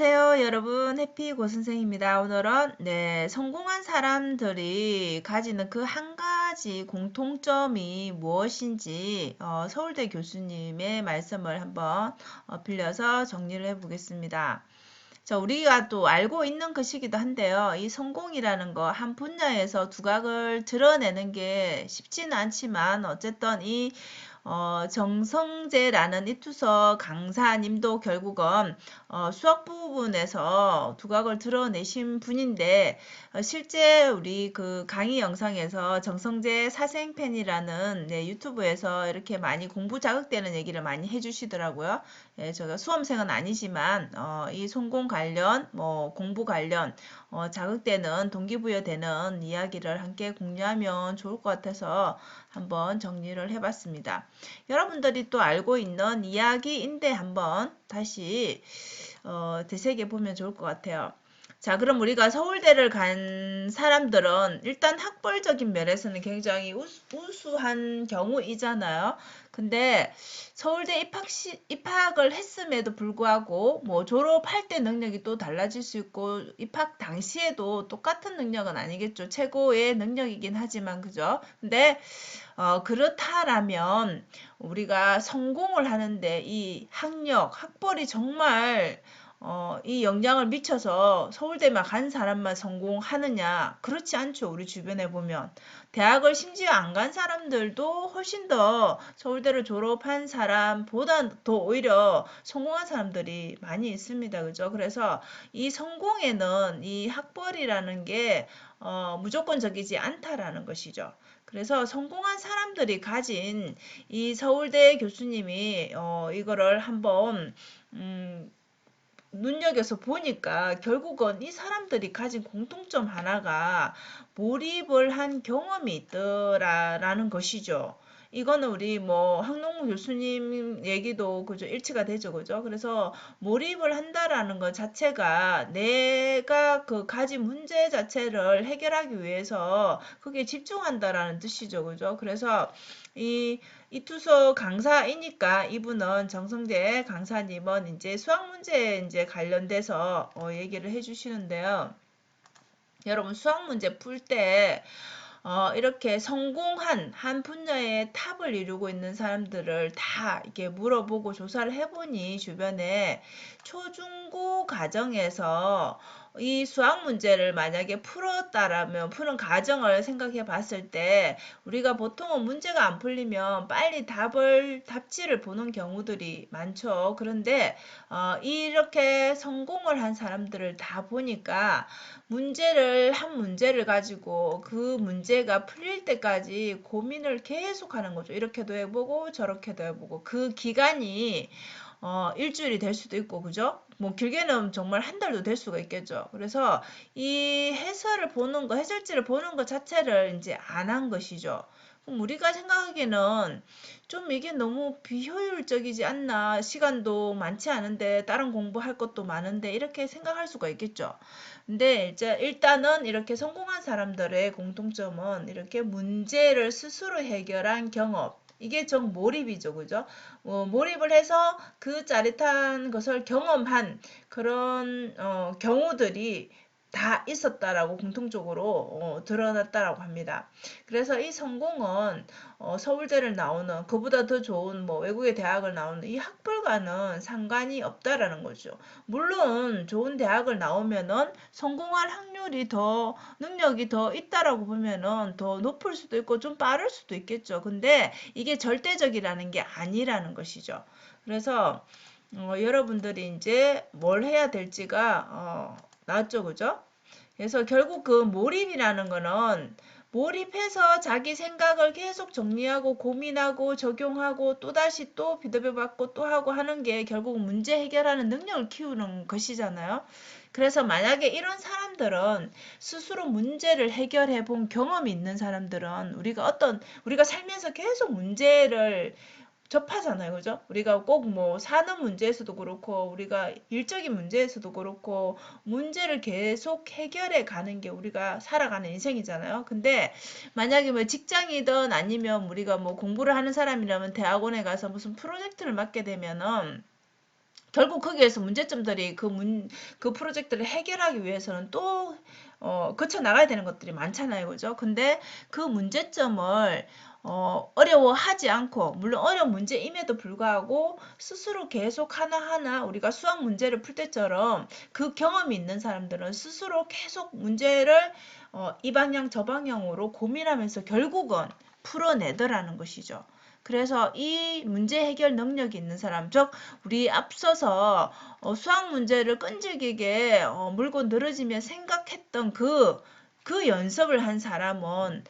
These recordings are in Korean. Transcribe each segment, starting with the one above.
안녕하세요, 여러분. 해피 고선생입니다. 오늘은 성공한 사람들이 가지는 그 한 가지 공통점이 무엇인지 서울대 교수님의 말씀을 한번 빌려서 정리를 해보겠습니다. 자, 우리가 또 알고 있는 것이기도 한데요. 이 성공이라는 거 한 분야에서 두각을 드러내는 게 쉽지는 않지만 어쨌든 이 정성재라는 이투서 강사님도 결국은 수학 부분에서 두각을 드러내신 분인데 실제 우리 그 강의 영상에서 정성재 사생팬이라는 유튜브에서 이렇게 많이 공부 자극되는 얘기를 많이 해주시더라고요. 예, 제가 수험생은 아니지만 이 성공 관련, 뭐 공부 관련 자극되는 동기부여되는 이야기를 함께 공유하면 좋을 것 같아서 한번 정리를 해봤습니다. 여러분들이 또 알고 있는 이야기인데 한번 다시 되새겨 보면 좋을 것 같아요. 자, 그럼 우리가 서울대를 간 사람들은 일단 학벌적인 면에서는 굉장히 우수한 경우이잖아요. 근데 서울대 입학을 했음에도 불구하고 뭐 졸업할 때 능력이 또 달라질 수 있고 입학 당시에도 똑같은 능력은 아니겠죠. 최고의 능력이긴 하지만 그죠? 근데 그렇다라면 우리가 성공을 하는데 이 학벌이 정말 이 영향을 미쳐서 서울대만 간 사람만 성공하느냐? 그렇지 않죠. 우리 주변에 보면. 대학을 심지어 안 간 사람들도 훨씬 더 서울대를 졸업한 사람보다 더 오히려 성공한 사람들이 많이 있습니다. 그죠? 그래서 이 성공에는 이 학벌이라는 게 무조건적이지 않다라는 것이죠. 그래서 성공한 사람들이 가진 이 서울대 교수님이 이거를 한번 눈여겨서 보니까 결국은 이 사람들이 가진 공통점 하나가 몰입을 한 경험이 있더라라는 것이죠. 이거는 우리 뭐 학농 교수님 얘기도 그죠 일치가 되죠 그죠 그래서 몰입을 한다라는 것 자체가 내가 그 가진 문제 자체를 해결하기 위해서 그게 집중한다라는 뜻이죠 그죠 그래서 이투소 강사이니까 이분은 정성재 강사님은 이제 수학 문제에 이제 관련돼서 얘기를 해주시는데요. 여러분 수학 문제 풀 때 이렇게 성공한 한 분야의 탑을 이루고 있는 사람들을 다 이렇게 물어보고 조사를 해보니 주변에 초중고 과정에서 이 수학 문제를 만약에 풀었다라면 푸는 과정을 생각해 봤을 때 우리가 보통은 문제가 안 풀리면 빨리 답지를 보는 경우들이 많죠. 그런데 이렇게 성공을 한 사람들을 다 보니까 한 문제를 가지고 그 문제가 풀릴 때까지 고민을 계속 하는 거죠. 이렇게도 해보고 저렇게도 해보고 그 기간이 일주일이 될 수도 있고 그죠? 뭐 길게는 정말 한 달도 될 수가 있겠죠. 그래서 이 해설지를 보는 것 자체를 이제 안 한 것이죠. 그럼 우리가 생각하기에는 좀 이게 너무 비효율적이지 않나 시간도 많지 않은데 다른 공부할 것도 많은데 이렇게 생각할 수가 있겠죠. 근데 이제 일단은 이렇게 성공한 사람들의 공통점은 이렇게 문제를 스스로 해결한 경험. 이게 좀 몰입이죠, 그죠? 몰입을 해서 그 짜릿한 것을 경험한 그런 경우들이 다 있었다라고 공통적으로 드러났다라고 합니다. 그래서 이 성공은 서울대를 나오는 그보다 더 좋은 뭐 외국의 대학을 나오는 이 학벌과는 상관이 없다라는 거죠. 물론 좋은 대학을 나오면은 성공할 확률이 더 능력이 더 있다라고 보면은 더 높을 수도 있고 좀 빠를 수도 있겠죠. 근데 이게 절대적이라는 게 아니라는 것이죠. 그래서 여러분들이 이제 뭘 해야 될지가 나왔죠, 그죠? 그래서 결국 그 몰입이라는 거는 몰입해서 자기 생각을 계속 정리하고 고민하고 적용하고 또다시 또 비드백 받고 또 하고 하는 게 결국 문제 해결하는 능력을 키우는 것이잖아요. 그래서 만약에 이런 사람들은 스스로 문제를 해결해 본 경험이 있는 사람들은 우리가 살면서 계속 문제를 접하잖아요. 그죠? 우리가 꼭 뭐 사는 문제에서도 그렇고 우리가 일적인 문제에서도 그렇고 문제를 계속 해결해 가는 게 우리가 살아가는 인생이잖아요. 근데 만약에 뭐 직장이든 아니면 우리가 뭐 공부를 하는 사람이라면 대학원에 가서 무슨 프로젝트를 맡게 되면은 결국 거기에서 문제점들이 그 프로젝트를 해결하기 위해서는 또 거쳐 나가야 되는 것들이 많잖아요. 그죠? 근데 그 문제점을 어려워하지 않고, 물론 어려운 문제임에도 불구하고 스스로 계속 하나하나 우리가 수학 문제를 풀 때처럼 그 경험이 있는 사람들은 스스로 계속 문제를 이 방향 저 방향으로 고민하면서 결국은 풀어내더라는 것이죠. 그래서 이 문제 해결 능력이 있는 사람, 즉 우리 앞서서 수학 문제를 끈질기게 물고 늘어지며 생각했던 그 연습을 한 사람은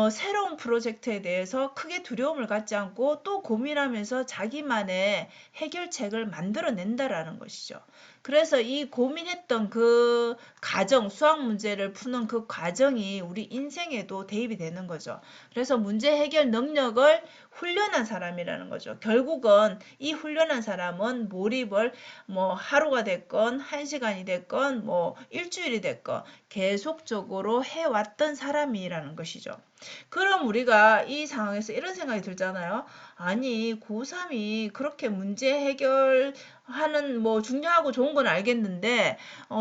새로운 프로젝트에 대해서 크게 두려움을 갖지 않고 또 고민하면서 자기만의 해결책을 만들어낸다라는 것이죠. 그래서 이 고민했던 그 과정, 수학 문제를 푸는 그 과정이 우리 인생에도 대입이 되는 거죠. 그래서 문제 해결 능력을 훈련한 사람이라는 거죠. 결국은 이 훈련한 사람은 몰입을 뭐 하루가 됐건 한 시간이 됐건 뭐 일주일이 됐건 계속적으로 해왔던 사람이라는 것이죠. 그럼 우리가 이 상황에서 이런 생각이 들잖아요. 아니, 고3이 그렇게 문제 해결하는 뭐 중요하고 좋은 건 알겠는데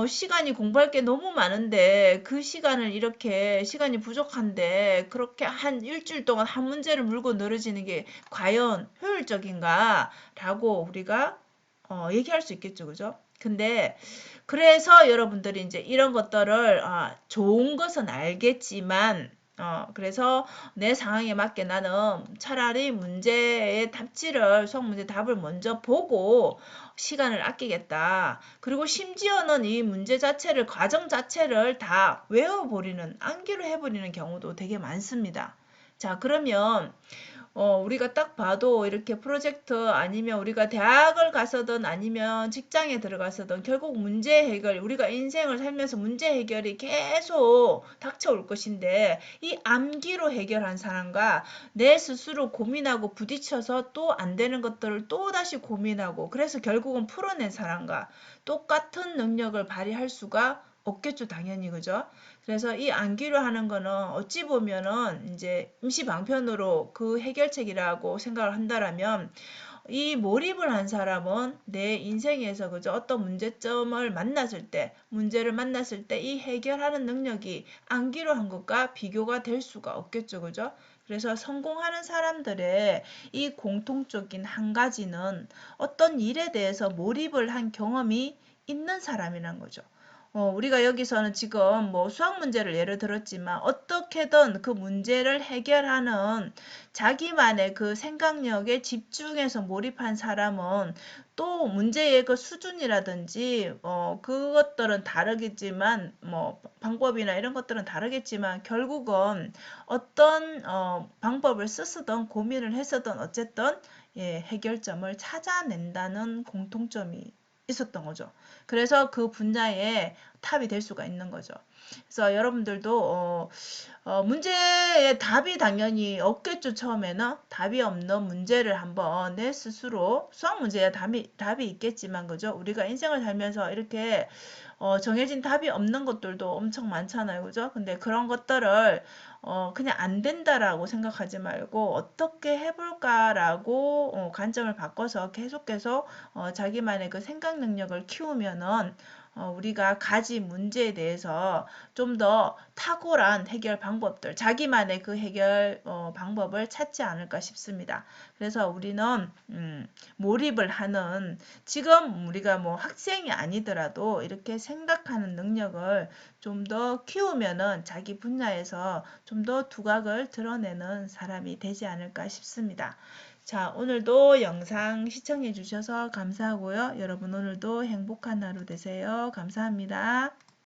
시간이 공부할 게 너무 많은데 그 시간을 이렇게 시간이 부족한데 그렇게 한 일주일 동안 한 문제를 물고 늘어지는 게 과연 효율적인가? 라고 우리가 얘기할 수 있겠죠. 그죠? 근데 그래서 여러분들이 이제 이런 것들을 좋은 것은 알겠지만 그래서 내 상황에 맞게 나는 차라리 문제의 답지를 수학 문제 답을 먼저 보고 시간을 아끼겠다. 그리고 심지어는 이 문제 자체를 과정 자체를 다 외워버리는 암기로 해버리는 경우도 되게 많습니다. 자, 그러면 우리가 딱 봐도 이렇게 프로젝트 아니면 우리가 대학을 가서든 아니면 직장에 들어가서든 결국 문제 해결, 우리가 인생을 살면서 문제 해결이 계속 닥쳐올 것인데 이 암기로 해결한 사람과 내 스스로 고민하고 부딪혀서 또 안 되는 것들을 또 다시 고민하고 그래서 결국은 풀어낸 사람과 똑같은 능력을 발휘할 수가 없겠죠, 당연히. 그죠? 그래서 이 암기로 하는 거는 어찌 보면은 이제 임시 방편으로 그 해결책이라고 생각을 한다라면 이 몰입을 한 사람은 내 인생에서 그저 어떤 문제점을 만났을 때, 문제를 만났을 때 이 해결하는 능력이 암기로 한 것과 비교가 될 수가 없겠죠. 그죠? 그래서 성공하는 사람들의 이 공통적인 한 가지는 어떤 일에 대해서 몰입을 한 경험이 있는 사람이란 거죠. 우리가 여기서는 지금 뭐 수학 문제를 예를 들었지만 어떻게든 그 문제를 해결하는 자기만의 그 생각력에 집중해서 몰입한 사람은 또 문제의 그 수준이라든지 그것들은 다르겠지만 뭐 방법이나 이런 것들은 다르겠지만 결국은 어떤 방법을 쓰든 고민을 했었든 어쨌든 해결점을 찾아낸다는 공통점이 있었던 거죠. 그래서 그 분야에 탑이 될 수가 있는 거죠. 그래서 여러분들도 문제의 답이 당연히 없겠죠. 처음에는 답이 없는 문제를 한번 내 스스로 수학 문제에 답이 있겠지만 그죠? 우리가 인생을 살면서 이렇게 정해진 답이 없는 것들도 엄청 많잖아요. 그죠? 근데 그런 것들을 그냥 안 된다라고 생각하지 말고 어떻게 해볼까라고 관점을 바꿔서 계속해서 자기만의 그 생각 능력을 키우면은 우리가 가진 문제에 대해서 좀 더 탁월한 해결 방법들, 자기만의 그 해결 방법을 찾지 않을까 싶습니다. 그래서 우리는 몰입을 하는 지금 우리가 뭐 학생이 아니더라도 이렇게 생각하는 능력을 좀 더 키우면은 자기 분야에서 좀 더 두각을 드러내는 사람이 되지 않을까 싶습니다. 자, 오늘도 영상 시청해 주셔서 감사하고요. 여러분 오늘도 행복한 하루 되세요. 감사합니다.